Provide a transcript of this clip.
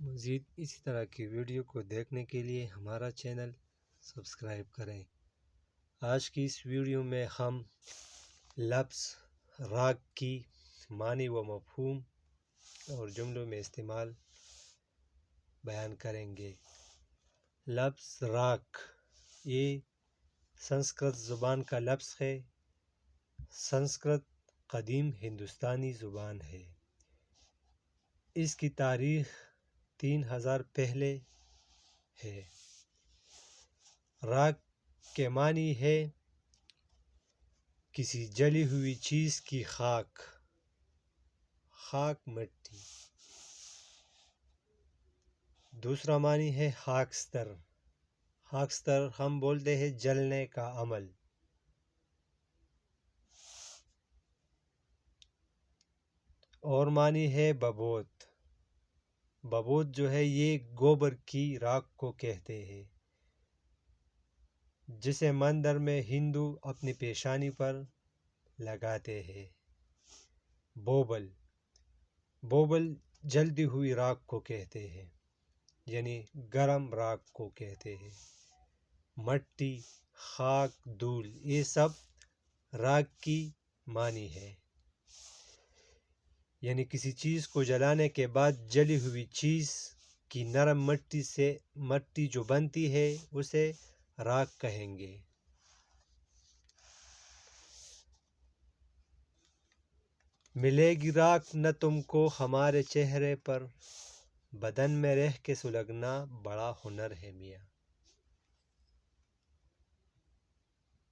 مزید اسی طرح کی ویڈیو کو دیکھنے کے لیے ہمارا چینل سبسکرائب کریں۔ آج کی اس ویڈیو میں ہم لفظ راگ کی معنی و مفہوم اور جملوں میں استعمال بیان کریں گے۔ لفظ راگ یہ سنسکرت زبان کا لفظ ہے۔ سنسکرت قدیم ہندوستانی زبان ہے۔ اس کی تاریخ 3000 پہلے ہے۔ راگ کے معنی ہے کسی جلی ہوئی چیز کی خاک، مٹی۔ دوسرا معنی ہے خاکستر۔ خاکستر ہم بولتے ہیں جلنے کا عمل۔ اور معنی ہے ببوت۔ ببوت جو ہے یہ گوبر کی راکھ کو کہتے ہیں، جسے مندر میں ہندو اپنی پیشانی پر لگاتے ہیں۔ بوبل، بوبل جلتی ہوئی راکھ کو کہتے ہیں، یعنی گرم راکھ کو کہتے ہیں۔ مٹی، خاک، دھول یہ سب راگ کی معنی ہے۔ یعنی کسی چیز کو جلانے کے بعد جلی ہوئی چیز کی نرم مٹی جو بنتی ہے اسے راگ کہیں گے۔ ملے گی راکھ نہ تم کو ہمارے چہرے پر، بدن میں رہ کے سلگنا بڑا ہنر ہے میاں۔